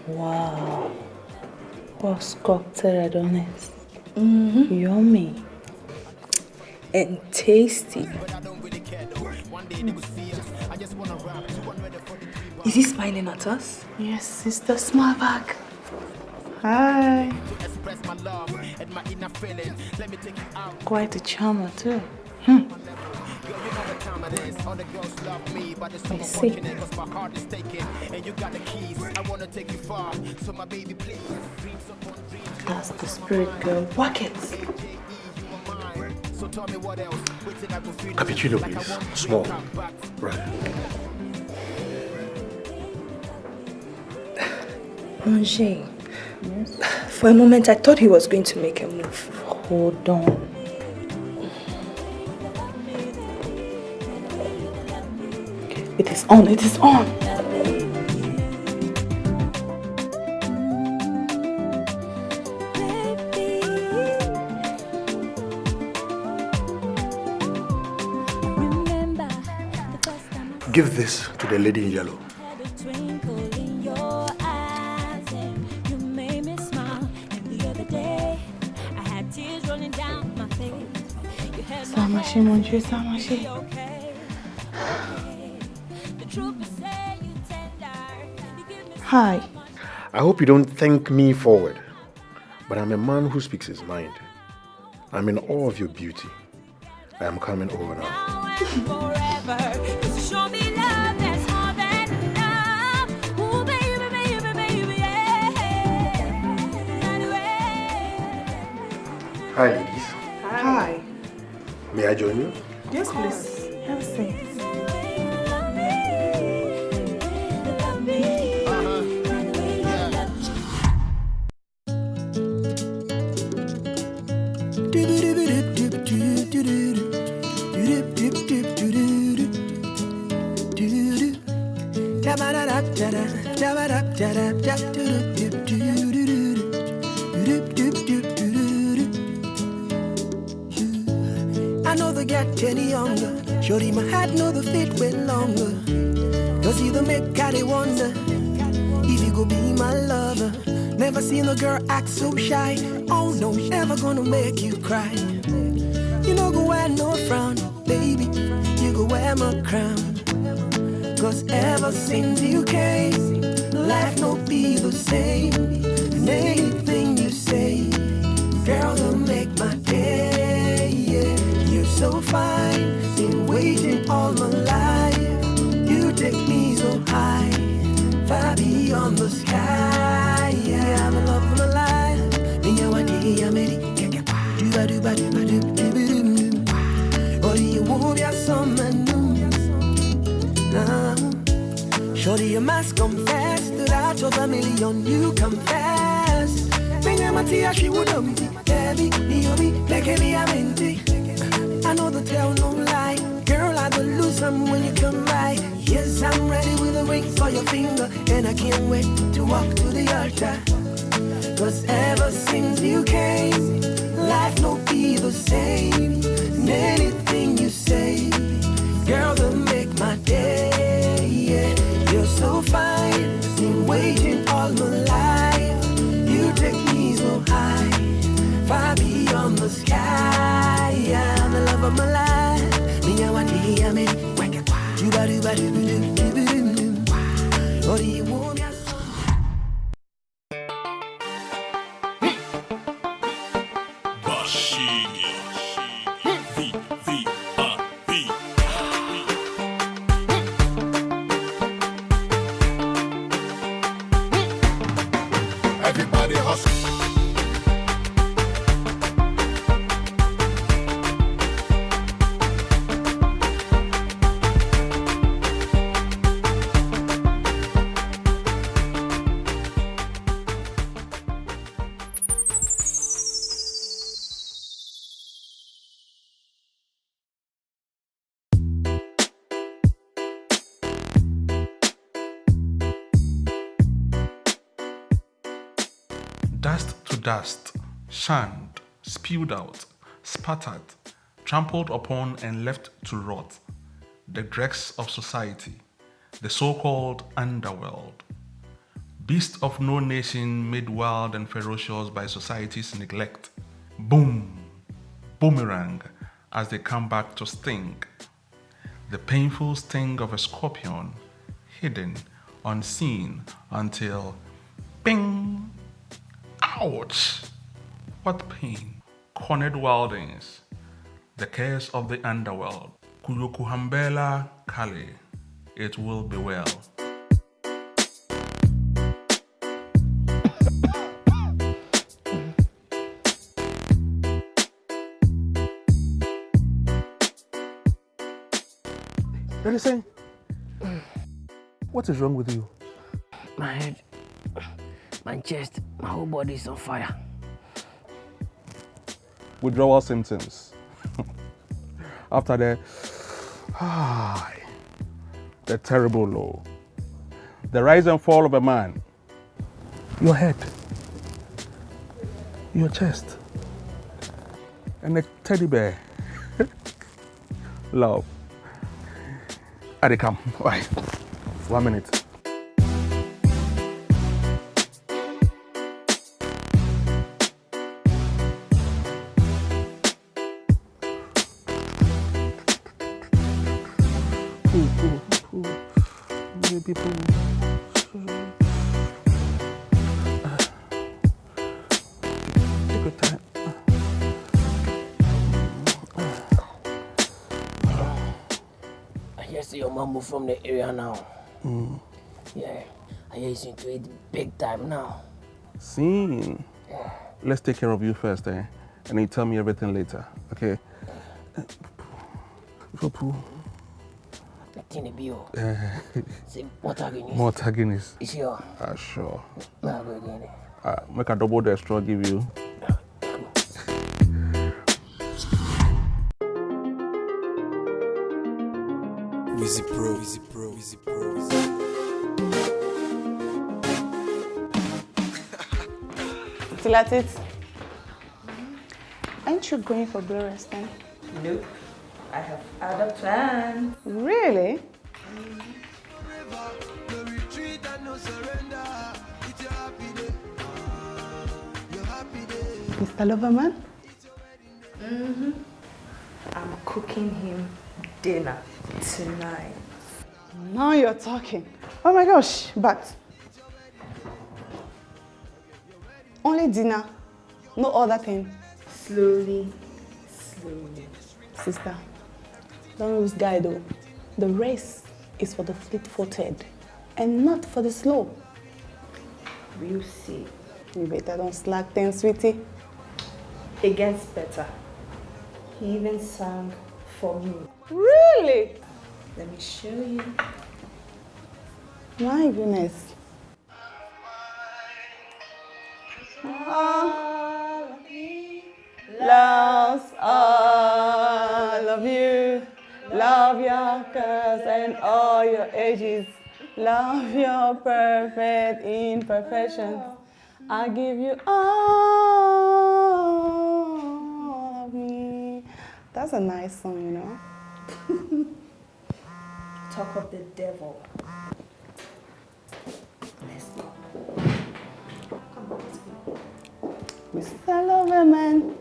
Wow. Well sculpted on it. Yummy. And tasty. Is he smiling at us? Yes, sister, smile back. Hi. Quite a charmer too. I see. That's the spirit, girl. Whack it. Cappuccino, please. Small. Right. Manger. Yes? For a moment, I thought he was going to make a move. Hold on. It is on, it is on. Give this to the lady in yellow. Samashi, mon Dieu, Samashi. Hi. I hope you don't think me forward, but I'm a man who speaks his mind. I'm in awe of your beauty. I am coming over now. Hi, ladies. Hi. May I join you? Yes, please. Have a seat. I know the get any younger. Shorty, my heart know the fit went longer. Cause you the make I wonder if you go be my lover. Never seen a girl act so shy. Oh no, never gonna make you cry. You know go wear no frown, baby. You go wear my crown. Cause ever since you came, life no be the same. And anything you say, girl, you make my day. Yeah, you're so fine. Been waiting all my life. You take me so high, far beyond the sky. Yeah, I'm in love with my life. And you want to hear me? Do do do do do do. Or you won't be summer noon. Shorty, you must confess that out of a million you confess. Matia, she would have me, baby, me, make me a minty. I know the tell no lie, girl, I don't lose some when you come by. Yes, I'm ready with a ring for your finger, and I can't wait to walk to the altar. Cause ever since you came, life no be the same. And anything you say, girl, will make my day. Yeah, you're so fine, been waiting all my life. You take me so high, far beyond the sky. I'm the love of my life. Me, I want to hear me. Do ba do ba do do do do do. Or do you want me? Dust to dust, shunned, spewed out, spattered, trampled upon and left to rot. The dregs of society, the so-called underworld. Beasts of no nation made wild and ferocious by society's neglect. Boom, boomerang, as they come back to sting. The painful sting of a scorpion, hidden, unseen, until bing! Ouch! What pain! Cornered wildings, the curse of the underworld. Kuyukuhambela Kali, it will be well. Listen, what is wrong with you? My head, my chest, my whole body is on fire. Withdrawal symptoms. After the terrible low, the rise and fall of a man, your head, your chest, and a teddy bear. Love. I they come. Why? 1 minute. People. Take your time. I hear see your mom move from the area now. Yeah, I hear you seem to eat big time now. Scene. Let's take care of you first, and then you tell me everything later, okay? Tini Bio. Say, what Guinness? More Guinness. Is sure? Sure. Nah, go again. Make a double the straw give you. Easy Pro, Easy Pro, Easy Pro. Still at it? Aren't you going for blue resting? Nope. I have other plans. Really? Mr. Loverman? I'm cooking him dinner tonight. Now you're talking. Oh my gosh, but only dinner, no other thing. Slowly. Sister, don't lose guide though. The race is for the fleet-footed and not for the slow. We'll see. You better don't slack things, sweetie. It gets better. He even sang for me. Really? Let me show you. My goodness. Loves all of you. Love your curves and all your ages. Love your perfect imperfections. I give you all of me. That's a nice song, you know. Talk of the devil. Let's go. Come on, let's go. Mr. Loverman,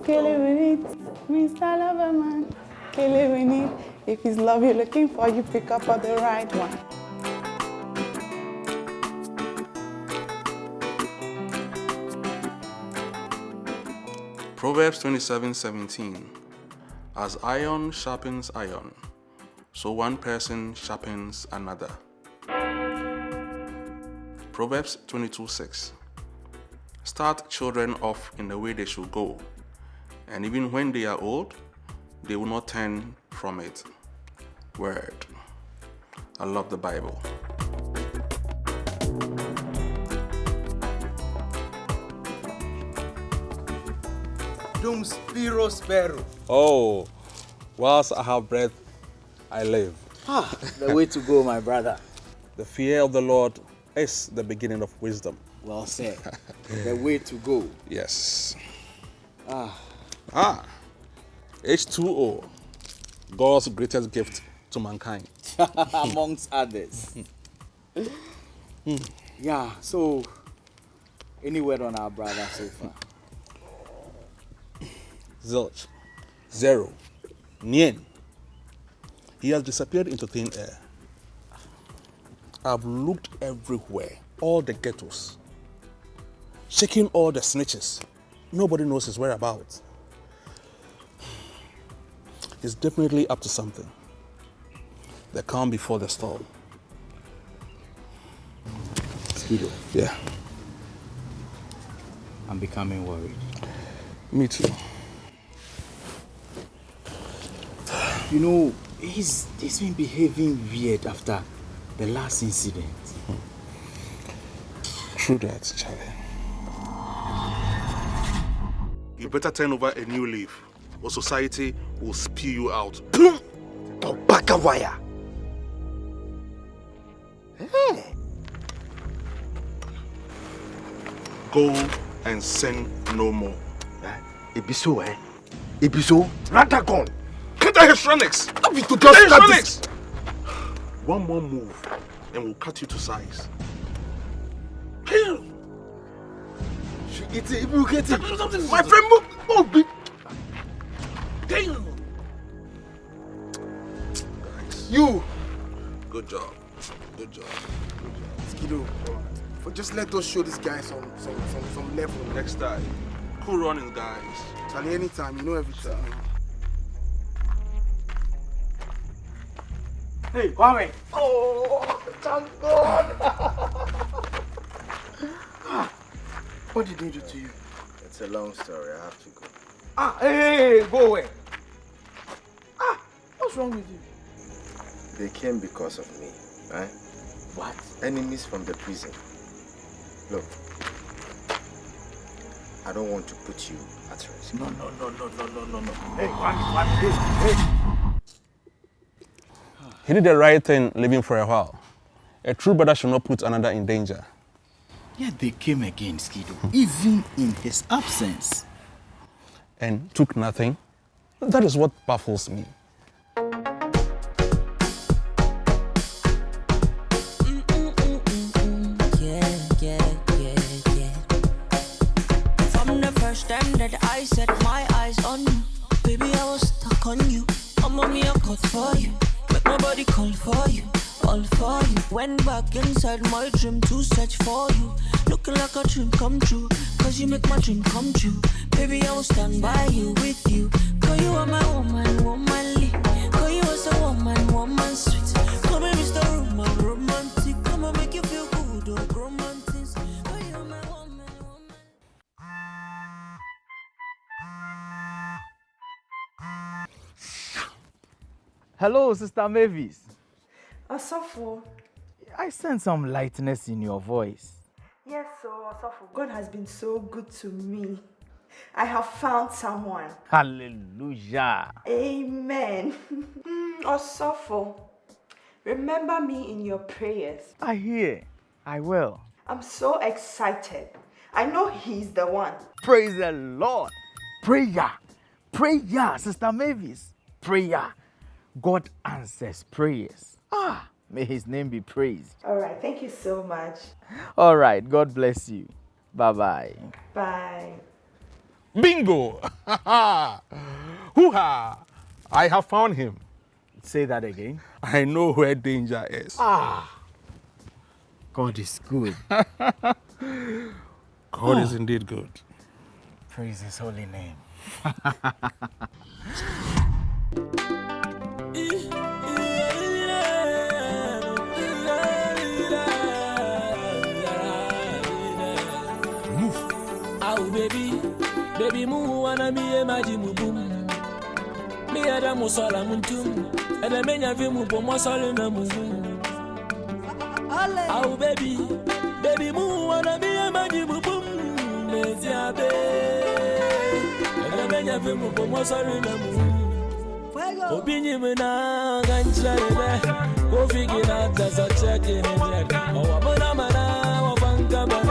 kill it with it. Mr. Loverman, kill it with it. If it's love you're looking for, you pick up on the right one. Proverbs 27:17. As iron sharpens iron, so one person sharpens another. Proverbs 22:6. Start children off in the way they should go, and even when they are old, they will not turn from it. Word. I love the Bible. Dum spiro spero. Oh, whilst I have breath, I live. The way to go, my brother. The fear of the Lord is the beginning of wisdom. Well said. The way to go. Yes. H2O, God's greatest gift to mankind. Amongst others. Yeah, so any word on our brother so far? Zilch. Zero. Nien. He has disappeared into thin air. I've looked everywhere, all the ghettos, checking all the snitches. Nobody knows his whereabouts. He's definitely up to something. The calm before the storm. Skido. Yeah. I'm becoming worried. Me too. You know, he's been behaving weird after the last incident. True that, Charlie. You better turn over a new leaf, or society will spew you out. Tobacco wire. Hey. Go and sin no more. Ebiso, eh? Ebiso, rather gone. Can't I histrionics? Have to just Histrionics! One more move, and we'll cut you to size. Kill! My friend, move. Damn! You. Good job. Good job. Skido, just let us show this guy some level. Next time, cool running, guys. Charlie, anytime, you know everything. Hey, Kwame. Oh, thank God. What did they do to you? It's a long story. I have to go. Hey, go away. What's wrong with you? They came because of me, right? What? Enemies from the prison. Look, I don't want to put you at risk. No. Hey, Kwame, hey. He did the right thing living for a while. A true brother should not put another in danger. Yeah, they came again, Skido, even in his absence. And took nothing. That is what baffles me. From the first time that I set my eyes on you, baby, I was stuck on you. I'm on me a cut for you. Make my body call for you, all for you. Went back inside my dream to search for you. Looking like a dream come true, cause you make my dream come true. Baby, I will stand by you, with you. Cause you are my woman, womanly. Cause you are so woman, sweet. Come and Mr. Roman, romantic. Come and make you feel good, oh, romantic. Cause you are my woman. Hello, Sister Mavis. Osofo. I sense some lightness in your voice. Yes, so Osofo, God has been so good to me. I have found someone. Hallelujah. Amen. Osofo, remember me in your prayers. I hear. I will. I'm so excited. I know he's the one. Praise the Lord. Prayer. Prayer, Sister Mavis. Prayer. God answers prayers. May his name be praised. All right, thank you so much. All right, God bless you. Bye-bye. Bye. Bingo! Hoo-ha! I have found him. Say that again. I know where danger is. God is good. God is indeed good. Praise his holy name. Baby, mu wanna be a magic boom. Me ada musala muntum, and I menya vimu pomosala na mumu. Oh baby, mu wanna be a magic boom. Mesia be, and I menya vimu pomosala na mumu. Opinion na ganchare, go figure out as a check in it. Oh, abona mana, wabanga mana.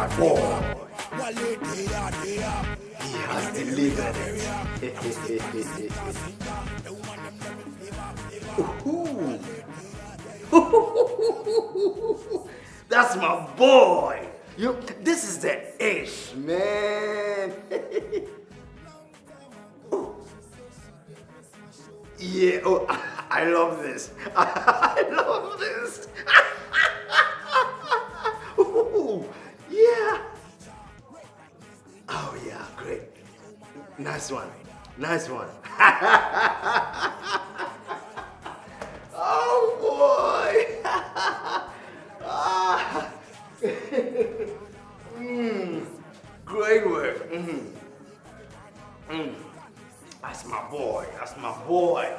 my boy. He has delivered it. That's my boy. This is the ish, man. Yeah, oh, I love this. I love this. Ooh, yeah. Oh, yeah, great. Nice one. Nice one. Oh, boy. Great work. That's my boy. That's my boy.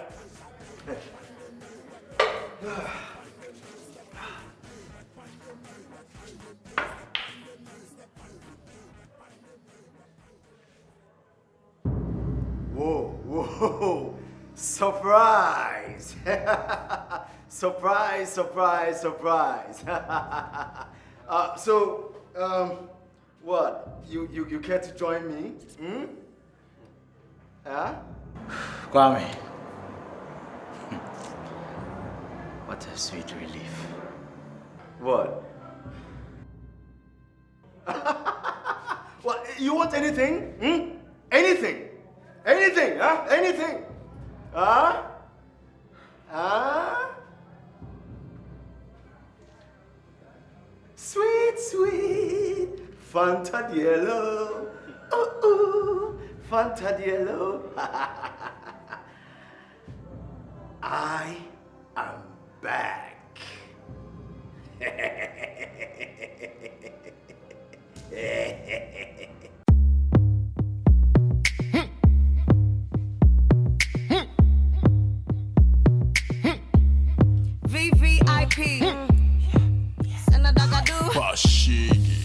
Whoa. Surprise. Surprise. What? You care to join me? Huh? Kwame. What a sweet relief. What? What? You want anything? Anything? Anything? Huh? Anything? Huh? Sweet Fanta yellow. Fanta yellow. I am back. VVIP. Shady.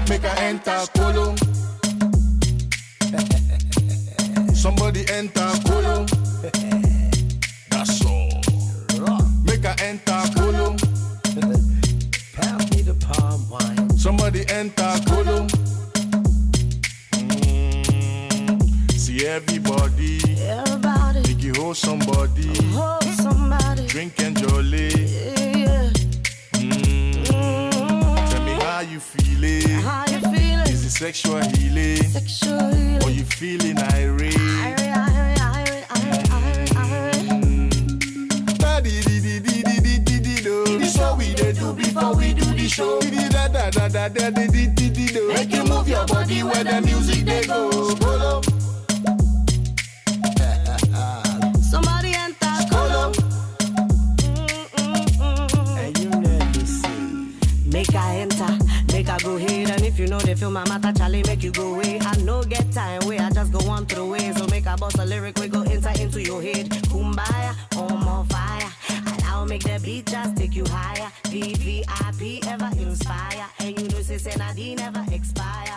Make her enter Kolo. Somebody enter Kolo. That's all. Make her enter Kolo. Pass me the palm wine. Somebody enter Kolo. See everybody. Make you hold somebody. Drink and jolly. Tell me how you feeling. Is it sexual healing? Or you feeling irate? This what we dey do before we do the show. Make you move your body where the music they go. Somebody enter Kolo. And you never see. Make I enter, make I go ahead. And if you know they feel my matter, Charlie, make you go away. I no get time where I just go on through the way. So make I bust a lyric, we go enter into your head. Kumbaya, on more fire. And I'll make the beat just take you higher. VVIP ever inspire. And you know, say Nadine never expire.